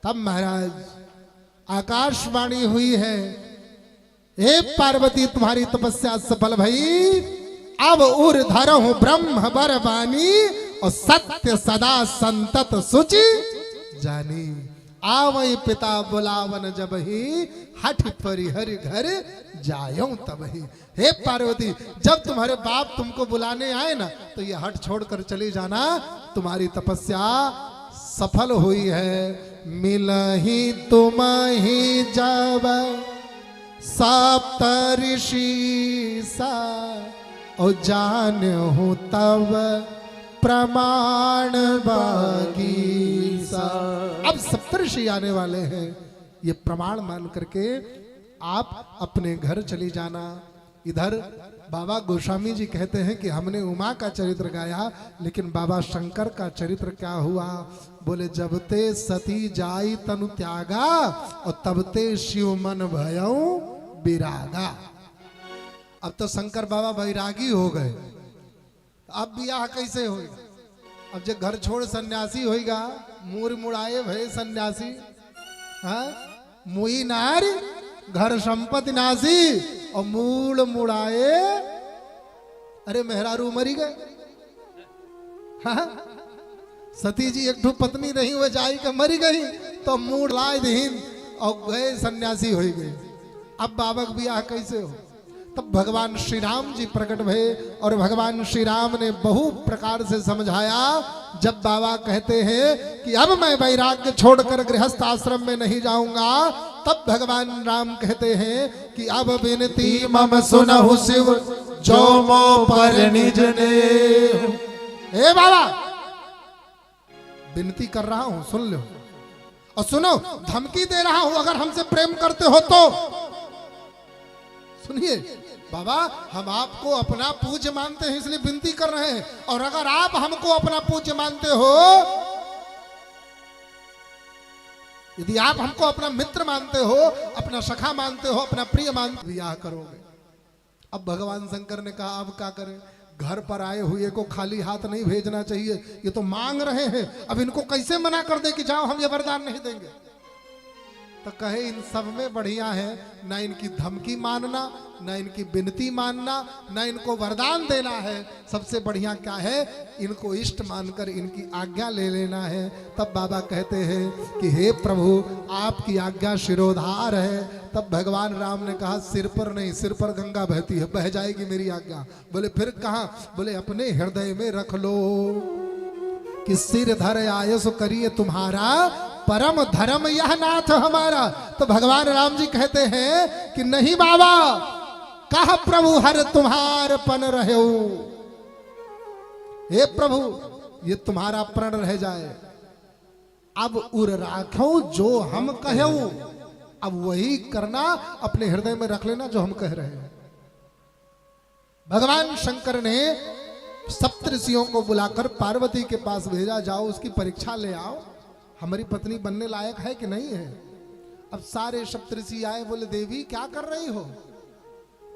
तब महाराज आकाशवाणी हुई है, हे पार्वती तुम्हारी तपस्या सफल भई, अब उर धरहु ब्रह्म बर बानी और सत्य सदा संतत सुचि जानी। आवई पिता बुलावन जब ही हठ परिहर घर जायो तब ही। हे पार्वती जब तुम्हारे बाप तुमको बुलाने आए ना तो ये हट छोड़कर चली जाना, तुम्हारी तपस्या सफल हुई है। मिलहि तुम ही जब सप्त ऋषि सा और जान हूं तब प्रमाण बागी सा। अब सप्तऋषि आने वाले हैं, ये प्रमाण मान करके आप अपने घर चली जाना। इधर बाबा गोस्वामी जी कहते हैं कि हमने उमा का चरित्र गाया, लेकिन बाबा शंकर का चरित्र क्या हुआ? बोले जब ते सती जाई तनु त्यागा और तब ते शिव मन भयऊ विरागा। अब तो शंकर बाबा वैरागी हो गए, अब ब्याह कैसे होगा? अब जो घर छोड़ सन्यासी होगा, मूर मुड़ाए भय सन्यासी, हाँ मुई नारी घर संपत्ति नासी और मूल मुड़ाए। अरे मेहरारू मरी गए, हाँ सती जी एक ठो पत्नी रही हुए जाई के मरी गई तो मूड लाए दीन और गए सन्यासी हो गए। अब बाबा का ब्याह कैसे हो? तब भगवान श्री राम जी प्रकट भये और भगवान श्री राम ने बहु प्रकार से समझाया। जब बाबा कहते हैं कि अब मैं वैराग्य छोड़कर गृहस्थ आश्रम में नहीं जाऊंगा, तब भगवान राम कहते हैं कि अब विनती मम सुनहु शिव जो मो पर निज ने। हे बाबा विनती कर रहा हूं, सुन लो और सुनो, धमकी दे रहा हूं, अगर हमसे प्रेम करते हो तो सुनिए। बाबा हम आपको अपना पूज्य मानते हैं इसलिए विनती कर रहे हैं, और अगर आप हमको अपना पूज्य मानते हो, यदि आप हमको अपना मित्र मानते हो, अपना सखा मानते हो, अपना प्रिय मानते हो, ब्याह करोगे। अब भगवान शंकर ने कहा अब क्या करें? घर पर आए हुए को खाली हाथ नहीं भेजना चाहिए, ये तो मांग रहे हैं, अब इनको कैसे मना कर दे कि जाओ हम ये वरदान नहीं देंगे? तो कहे इन सब में बढ़िया है ना इनकी धमकी मानना, ना इनकी विनती मानना, ना इनको वरदान देना है। सबसे बढ़िया क्या है? इनको इष्ट मानकर इनकी आज्ञा ले लेना है। तब बाबा कहते हैं कि हे प्रभु आपकी आज्ञा शिरोधार है। तब भगवान राम ने कहा सिर पर नहीं, सिर पर गंगा बहती है, बह जाएगी मेरी आज्ञा। बोले फिर कहां? बोले अपने हृदय में रख लो कि सिर धर आयस करिए तुम्हारा, परम धर्म यह नाथ हमारा। तो भगवान राम जी कहते हैं कि नहीं बाबा, कह प्रभु हर तुम्हार पन रहे। हे प्रभु ये तुम्हारा प्रण रह जाए, अब उर राखो जो हम कहूं, अब वही करना, अपने हृदय में रख लेना जो हम कह रहे हैं। भगवान शंकर ने सप्तऋषियों को बुलाकर पार्वती के पास भेजा, जाओ उसकी परीक्षा ले आओ, हमारी पत्नी बनने लायक है कि नहीं है। अब सारे सप्तऋषि आए, बोले देवी क्या कर रही हो?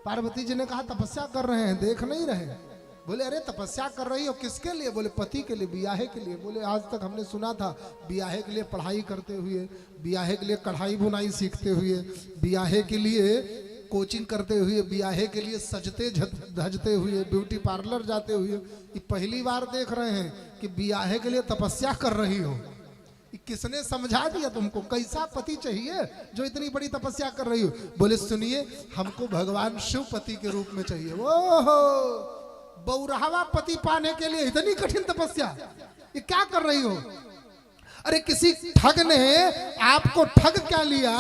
पार्वती जी ने कहा तपस्या कर रहे हैं, देख नहीं रहे। बोले अरे तपस्या कर रही हो किसके लिए? बोले पति के लिए, ब्याहे के लिए। बोले आज तक हमने सुना था ब्याहे के लिए पढ़ाई करते हुए, ब्याहे के लिए कढ़ाई बुनाई सीखते हुए, ब्याहे के लिए कोचिंग करते हुए, ब्याहे के लिए सजते धजते हुए, ब्यूटी पार्लर जाते हुए। ये पहली बार देख रहे हैं कि ब्याहे के लिए तपस्या कर रही हो। किसने समझा दिया तुमको? कैसा पति चाहिए जो इतनी बड़ी तपस्या कर रही हो? बोले सुनिए हमको भगवान शिव पति के रूप में चाहिए। ओहो बौरहवा पति पाने के लिए इतनी कठिन तपस्या, ये क्या कर रही हो? अरे किसी ठग ने आपको ठग क्या लिया,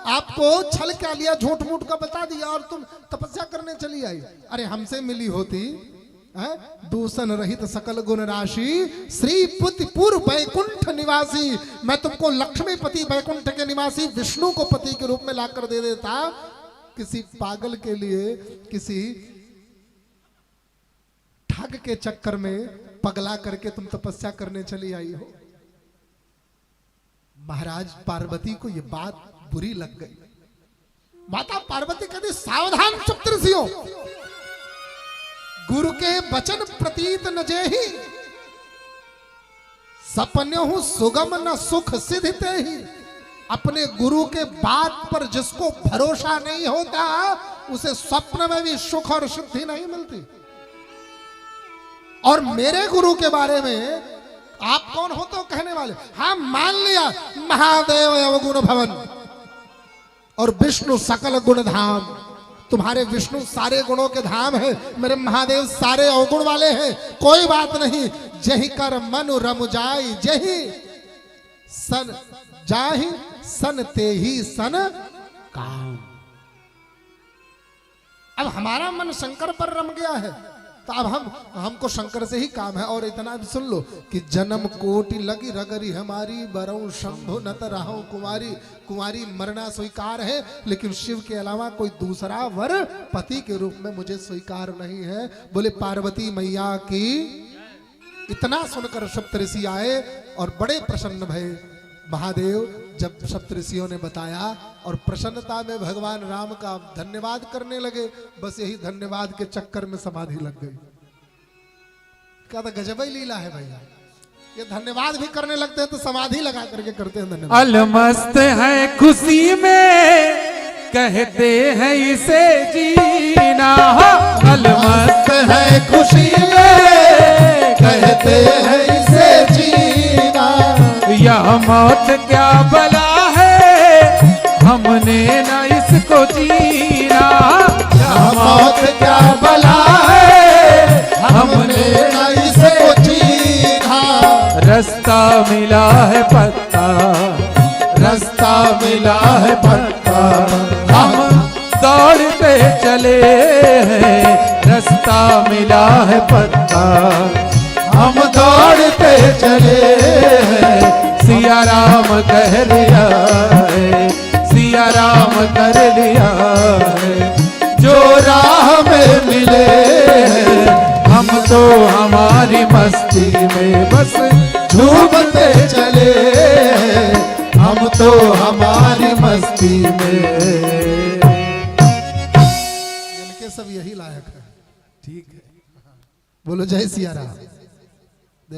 आपको छल क्या लिया, झूठ मूठ का बता दिया और तुम तपस्या करने चली आई। अरे हमसे मिली होती दूषण रहित सकल गुण राशि, श्री पुति पूर्व वैकुंठ निवासी, मैं तुमको लक्ष्मीपति वैकुंठ के निवासी विष्णु को पति के रूप में लाकर दे देता। किसी पागल के लिए, किसी ठग के चक्कर में पगला करके तुम तपस्या करने चली आई हो। महाराज पार्वती को यह बात बुरी लग गई। माता पार्वती कहती सावधान सप्तऋषियों, गुरु के वचन प्रतीत न जेहि, सपन्यो सुगम न सुख सिद्धते ही। अपने गुरु के बात पर जिसको भरोसा नहीं होता उसे स्वप्न में भी सुख और सिद्धि नहीं मिलती। और मेरे गुरु के बारे में आप कौन हो तो कहने वाले, हाँ मान लिया महादेव अवगुण भवन और विष्णु सकल गुण धाम। तुम्हारे विष्णु सारे गुणों के धाम है, मेरे महादेव सारे अवगुण वाले हैं, कोई बात नहीं। जही कर मनु रम जाई, जही सन जाहि सन ते ही सन काम। अब हमारा मन शंकर पर रम गया है तो अब हमको शंकर से ही काम है। और इतना भी सुन लो कि जन्म कोटि लगी रगरी हमारी, बरऊ शंभु नत रहो कुमारी। कुमारी मरना स्वीकार है, लेकिन शिव के अलावा कोई दूसरा वर पति के रूप में मुझे स्वीकार नहीं है। बोले पार्वती मैया की। इतना सुनकर सप्तऋषि आए और बड़े प्रसन्न भये। महादेव जब सप्तऋषियों ने बताया और प्रसन्नता में भगवान राम का धन्यवाद करने लगे, बस यही धन्यवाद के चक्कर में समाधि लग गई। क्या था, गजब ही लीला है भैया। ये धन्यवाद भी करने लगते हैं तो समाधि लगा करके करते हैं धन्यवाद। अलमस्त है खुशी में कहते हैं इसे जीना, अलमस्त है खुशी में कहते हैं इसे जीना। यह मौत क्या भला है हमने न इसको जीना, यह मौत क्या भला है हमने न इसको जीना। रास्ता मिला है पक्का, रास्ता मिला है पक्का, हम दौड़ते चले हैं। रास्ता मिला है पक्का, हम दौड़ते चले हैं। सिया राम कह लिया है, सिया राम कर लिया है। जो राह में मिले हैं हम तो हमारी मस्ती में बस झूमते चले हैं, हम तो हमारी मस्ती में। इनके सब यही लायक है। ठीक है, बोलो जय सिया राम।